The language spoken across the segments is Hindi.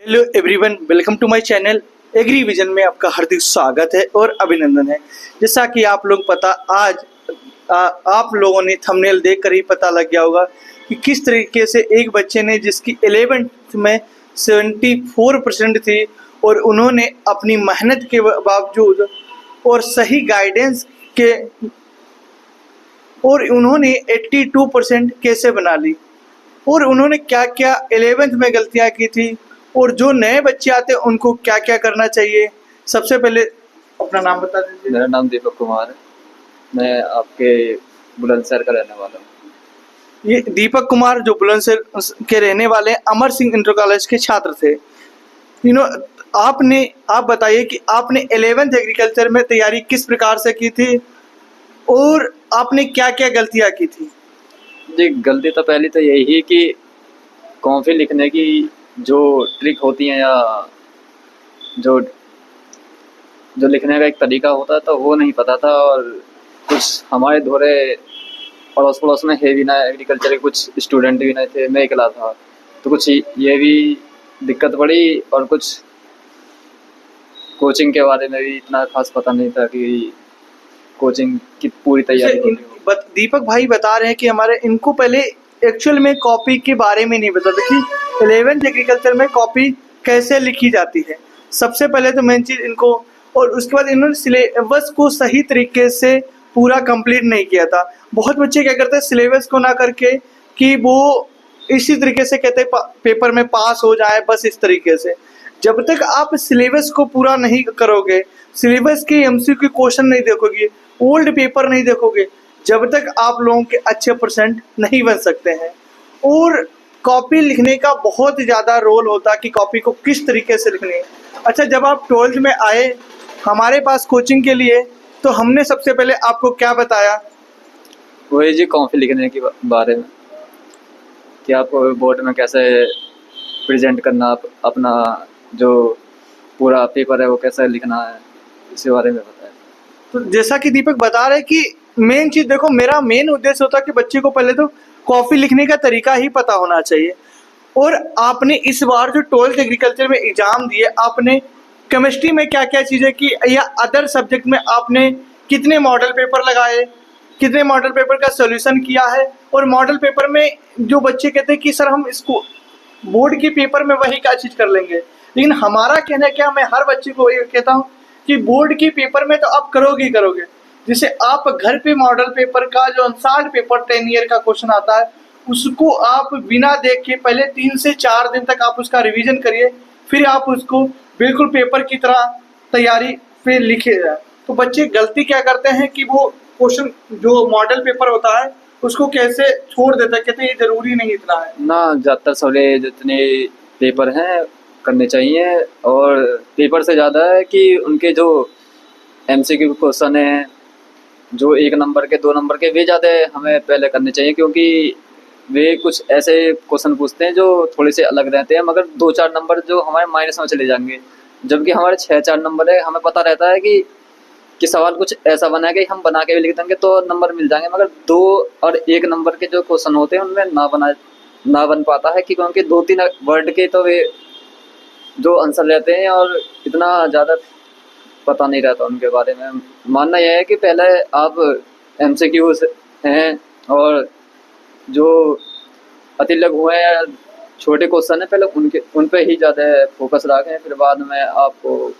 Hello everyone, welcome to my channel agri vision में आपका हार्दिक स्वागत है और अभिनंदन है। जैसा कि आप लोग पता आज आप लोगों ने थंबनेल देखकर ही पता लग गया होगा कि किस तरीके से एक बच्चे ने जिसकी 11th में 74% थी और उन्होंने अपनी मेहनत के बावजूद और सही गाइडेंस के और उन्होंने 82% कैसे बना ली और उन्होंने क्या क्या 11th में गलतियां की थी और जो नए बच्चे आते हैं उनको क्या क्या करना चाहिए। सबसे पहले अपना नाम बता दीजिए। मेरा नाम दीपक कुमार है। मैं आपके बुलंदशहर का रहने वाला हूँ। ये दीपक कुमार जो बुलंदशहर के रहने वाले अमर सिंह इंटर कॉलेज के छात्र थे। आप बताइए कि आपने 11th एग्रीकल्चर में तैयारी किस प्रकार से की थी और आपने क्या क्या गलतियां की थी। जी, गलती तो पहली तो यही है कि कॉपी लिखने की जो ट्रिक होती है या जो जो लिखने का एक तरीका होता है तो वो नहीं पता था। और कुछ हमारे धोरे पड़ोस पड़ोस में है भी ना, एग्रीकल्चर के कुछ स्टूडेंट भी नहीं थे, मैं अकेला था, तो कुछ ये भी दिक्कत पड़ी। और कुछ कोचिंग के बारे में भी इतना खास पता नहीं था कि कोचिंग की पूरी तैयारी होती है। दीपक भाई बता रहे हैं कि हमारे इनको पहले एक्चुअल में कॉपी के बारे में नहीं पता था कि 11th एग्रीकल्चर में कॉपी कैसे लिखी जाती है। सबसे पहले तो मेन चीज़ इनको, और उसके बाद इन्होंने सिलेबस को सही तरीके से पूरा कंप्लीट नहीं किया था। बहुत बच्चे क्या करते हैं सिलेबस को ना करके कि वो इसी तरीके से कहते हैं पेपर में पास हो जाए, बस इस तरीके से। जब तक आप सिलेबस को पूरा नहीं करोगे, सिलेबस के एमसीक्यू क्वेश्चन नहीं देखोगे, ओल्ड पेपर नहीं देखोगे, जब तक आप लोगों के अच्छे परसेंट नहीं बन सकते हैं। और कॉपी लिखने का बहुत ज़्यादा रोल होता है कि कॉपी को किस तरीके से लिखनी है। अच्छा, जब आप 12th में आए हमारे पास कोचिंग के लिए तो हमने सबसे पहले आपको क्या बताया? वही जी, कॉपी लिखने के बारे में कि आपको बोर्ड में कैसे प्रेजेंट करना, अपना जो पूरा पेपर है वो कैसे लिखना है, इसके बारे में बताया। तो जैसा कि दीपक बता रहे कि मेन चीज़ देखो, मेरा मेन उद्देश्य होता है कि बच्चे को पहले तो कॉपी लिखने का तरीका ही पता होना चाहिए। और आपने इस बार जो 12th एग्रीकल्चर में एग्जाम दिए, आपने केमिस्ट्री में क्या क्या चीज़ें की या अदर सब्जेक्ट में आपने कितने मॉडल पेपर लगाए, कितने मॉडल पेपर का सॉल्यूशन किया है। और मॉडल पेपर में जो बच्चे कहते हैं कि सर हम इसको बोर्ड के पेपर में वही क्या चीज़ कर लेंगे, लेकिन हमारा कहना क्या, मैं हर बच्चे को ये कहता हूँ कि बोर्ड के पेपर में तो आप करोगे ही करोगे। जिसे आप घर पे मॉडल पेपर का जो अनसाल्ड पेपर 10 ईयर का क्वेश्चन आता है उसको आप बिना देख के पहले 3 से 4 दिन तक आप उसका रिवीजन करिए, फिर आप उसको बिल्कुल पेपर की तरह तैयारी पे लिखे जाए। तो बच्चे गलती क्या करते हैं कि वो क्वेश्चन जो मॉडल पेपर होता है उसको कैसे छोड़ देता है, कहते हैं ये जरूरी नहीं इतना है ना। ज़्यादातर सारे जितने पेपर हैं करने चाहिए, और पेपर से ज़्यादा है कि उनके जो एमसीक्यू क्वेश्चन हैं, जो 1 नंबर के 2 नंबर के, वे ज़्यादा हमें पहले करने चाहिए, क्योंकि वे कुछ ऐसे क्वेश्चन पूछते हैं जो थोड़े से अलग रहते हैं, मगर 2-4 नंबर जो हमारे माइनस में चले जाएंगे। जबकि हमारे 6-4 नंबर है, हमें पता रहता है कि सवाल कुछ ऐसा बना है कि हम बना के भी लिख देंगे तो नंबर मिल जाएंगे, मगर 2 और 1 नंबर के जो क्वेश्चन होते हैं उनमें ना बन पाता है, क्योंकि 2-3 वर्ड के तो वे जो आंसर रहते हैं और इतना ज़्यादा पता नहीं रहता उनके बारे में। मानना यह है कि पहले आप एमसीक्यूज हैं और जो अति लघु हैं, छोटे क्वेश्चन हैं, पहले उन पे ही ज़्यादा फोकस रखें, फिर बाद में आपको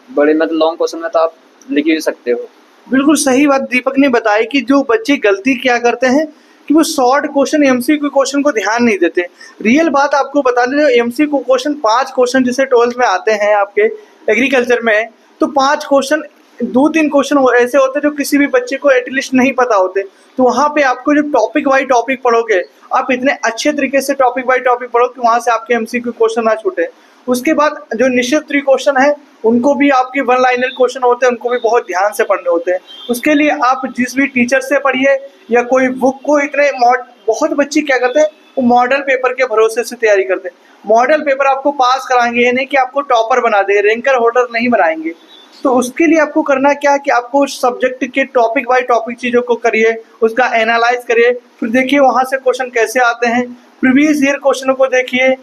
बड़े मतलब लॉन्ग क्वेश्चन में तो आप लिख ही सकते हो। बिल्कुल सही बात दीपक ने बताई कि जो बच्चे गलती क्या करते हैं कि वो शॉर्ट क्वेश्चन एमसीक्यू क्वेश्चन को ध्यान नहीं देते। रियल बात आपको बता दें, एमसीक्यू क्वेश्चन 5 क्वेश्चन जैसे 12th में आते हैं आपके एग्रीकल्चर में, तो 5 क्वेश्चन 2-3 क्वेश्चन ऐसे होते हैं जो किसी भी बच्चे को एटलीस्ट नहीं पता होते। तो वहाँ पे आपको जो टॉपिक बाई टॉपिक पढ़ोगे, आप इतने अच्छे तरीके से टॉपिक बाई टॉपिक पढ़ो कि वहाँ से आपके एमसीक्यू क्वेश्चन ना छूटे। उसके बाद जो निश्चित 3 क्वेश्चन है उनको भी आपके 1 लाइनर क्वेश्चन होते हैं, उनको भी बहुत ध्यान से पढ़ने होते हैं। उसके लिए आप जिस भी टीचर से पढ़िए या कोई बुक को, बहुत बच्चे क्या करते हैं वो मॉडल पेपर के भरोसे से तैयारी करते हैं। मॉडल पेपर आपको पास कराएंगे, ये नहीं कि आपको टॉपर बना देंगे, रैंकर होल्डर नहीं बनाएंगे। तो उसके लिए आपको करना क्या है कि आपको सब्जेक्ट के टॉपिक बाय टॉपिक चीज़ों को करिए, उसका एनालाइज करिए, फिर देखिए वहाँ से क्वेश्चन कैसे आते हैं, प्रीवियस ईयर क्वेश्चनों को देखिए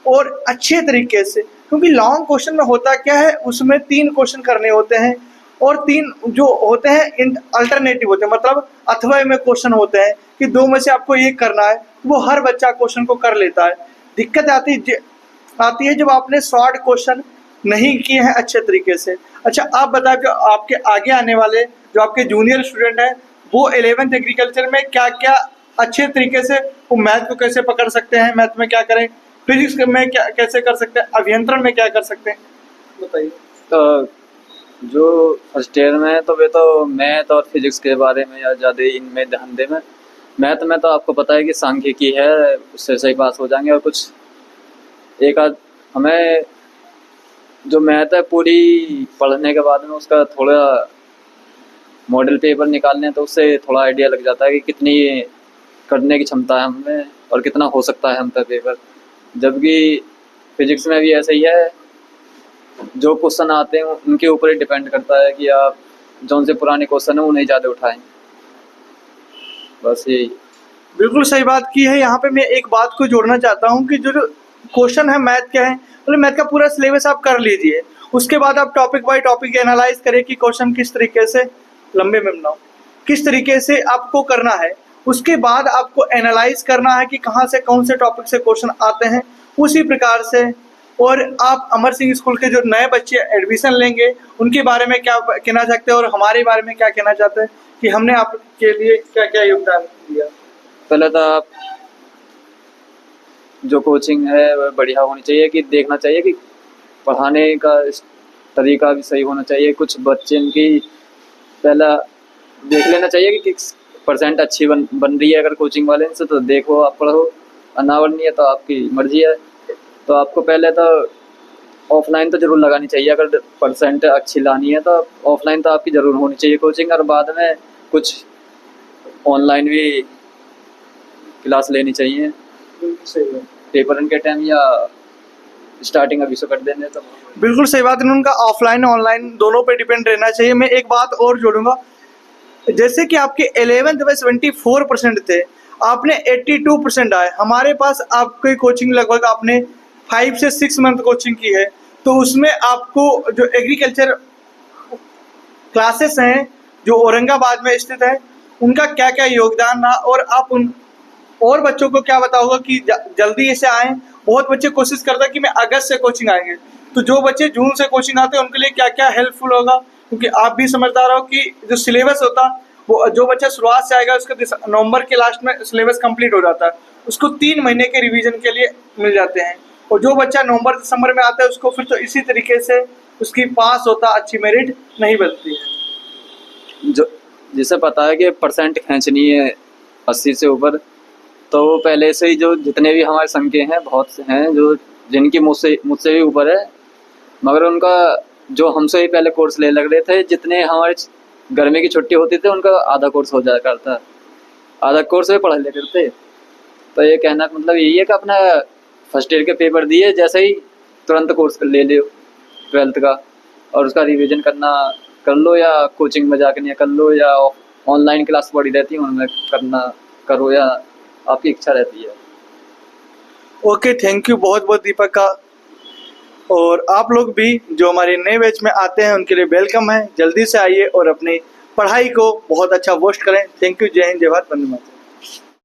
और अच्छे तरीके से क्योंकि लॉन्ग क्वेश्चन में होता क्या है, उसमें 3 क्वेश्चन करने होते हैं और 3 जो होते हैं अल्टरनेटिव होते हैं, मतलब अथवा में क्वेश्चन होते हैं कि 2 में से आपको ये करना है, वो हर बच्चा क्वेश्चन को कर लेता है। दिक्कत आती है जब आपने शॉर्ट क्वेश्चन नहीं किए हैं अच्छे तरीके से। अच्छा, आप बताओ कि आपके आगे आने वाले जो आपके जूनियर स्टूडेंट हैं, वो 11th एग्रीकल्चर में क्या क्या अच्छे तरीके से वो मैथ को कैसे पकड़ सकते हैं, मैथ में क्या करें, फिजिक्स में क्या कैसे कर सकते हैं, अभियंत्रण में क्या कर सकते हैं, बताइए। तो जो फर्स्ट ईयर में है तो वे तो मैथ और फिजिक्स के बारे में या ज़्यादा इनमें ध्यान दें। में मैथ में तो आपको पता है कि सांख्यिकी है, उससे सही पास हो जाएंगे। और कुछ एक आध हमें जो मैथ है पूरी पढ़ने के बाद में उसका थोड़ा मॉडल पेपर निकालने हैं, तो उससे थोड़ा आइडिया लग जाता है कि कितनी करने की क्षमता है हमें और कितना हो सकता है हम पे पेपर। जबकि फिजिक्स में भी ऐसा ही है, जो क्वेश्चन आते हैं उनके ऊपर ही डिपेंड करता है कि आप जौन से पुराने क्वेश्चन है उन्हें ज़्यादा उठाएं। बस यही। बिल्कुल सही बात की है। यहाँ पे मैं एक बात को जोड़ना चाहता हूँ कि जो क्वेश्चन है मैथ के हैं, मतलब मैथ का पूरा सिलेबस आप कर लीजिए, उसके बाद आप टॉपिक बाय टॉपिक एनालाइज करें कि क्वेश्चन किस तरीके से लंबे में बनाओ, किस तरीके से आपको करना है। उसके बाद आपको एनालाइज करना है कि कहाँ से कौन से टॉपिक से क्वेश्चन आते हैं, उसी प्रकार से। और आप अमर सिंह स्कूल के जो नए बच्चे एडमिशन लेंगे उनके बारे में क्या कहना चाहते हैं और हमारे बारे में क्या कहना चाहते हैं कि हमने आपके लिए क्या क्या योगदान दिया। पहले तो आप जो कोचिंग है वह बढ़िया होनी चाहिए, कि देखना चाहिए कि पढ़ाने का तरीका भी सही होना चाहिए। कुछ बच्चे इनकी पहला देख लेना चाहिए कि किस परसेंट अच्छी बन रही है अगर कोचिंग वाले से, तो देखो आप पढ़ो, अनावर नहीं है तो आपकी मर्जी है। तो आपको पहले तो ऑफलाइन तो ज़रूर लगानी चाहिए, अगर परसेंट अच्छी लानी है तो ऑफलाइन तो आपकी ज़रूर होनी चाहिए कोचिंग, और बाद में कुछ ऑनलाइन भी क्लास लेनी चाहिए पेपर के टाइम या स्टार्टिंग अभी से कर देने। तो बिल्कुल सही बात है, उनका ऑफलाइन ऑनलाइन दोनों पे डिपेंड रहना चाहिए। मैं एक बात और जोड़ूंगा, जैसे कि आपके 11th में 74% थे, आपने 82% आए। हमारे पास आपकी कोचिंग लगभग आपने 5 से 6 मंथ कोचिंग की है, तो उसमें आपको जो एग्रीकल्चर क्लासेस हैं जो औरंगाबाद में स्थित है उनका क्या क्या योगदान रहा, और आप उन और बच्चों को क्या बताओगे कि जल्दी से आएँ। बहुत बच्चे कोशिश करते हैं कि मैं अगस्त से कोचिंग आएंगे, तो जो बच्चे जून से कोचिंग आते हैं उनके लिए क्या क्या हेल्पफुल होगा, क्योंकि आप भी समझदार हो कि जो सिलेबस होता वो जो बच्चा शुरुआत से आएगा उसका नवंबर के लास्ट में सिलेबस कंप्लीट हो जाता है, उसको 3 महीने के रिवीजन के लिए मिल जाते हैं। और जो बच्चा नवंबर दिसंबर में आता है उसको फिर तो इसी तरीके से उसकी पास होता, अच्छी मेरिट नहीं बनती है। जो जिसे पता है कि परसेंट खींचनी है 80 से ऊपर, तो वो पहले से ही जो जितने भी हमारे संघ के हैं बहुत से हैं जो जिनकी मुझसे भी ऊपर है, मगर उनका जो हमसे ही पहले कोर्स ले लग रहे थे, जितने हमारे गर्मी की छुट्टी होती थी उनका आधा कोर्स हो जाया करता, आधा कोर्स में पढ़ लेते थे। तो ये कहना का मतलब यही है कि अपना फर्स्ट ईयर के पेपर दिए जैसे ही तुरंत कोर्स ले लो 12th का, और उसका रिवीजन करना कर लो, या कोचिंग में जाकर नहीं कर लो, या ऑनलाइन क्लास पड़ी रहती है उनमें करना करो, या आपकी इच्छा रहती है। ओके, थैंक यू बहुत बहुत दीपक का। और आप लोग भी जो हमारे नए बैच में आते हैं उनके लिए वेलकम है, जल्दी से आइए और अपनी पढ़ाई को बहुत अच्छा बूस्ट करें। थैंक यू, जय हिंद, जय भारत, वंदे मातरम।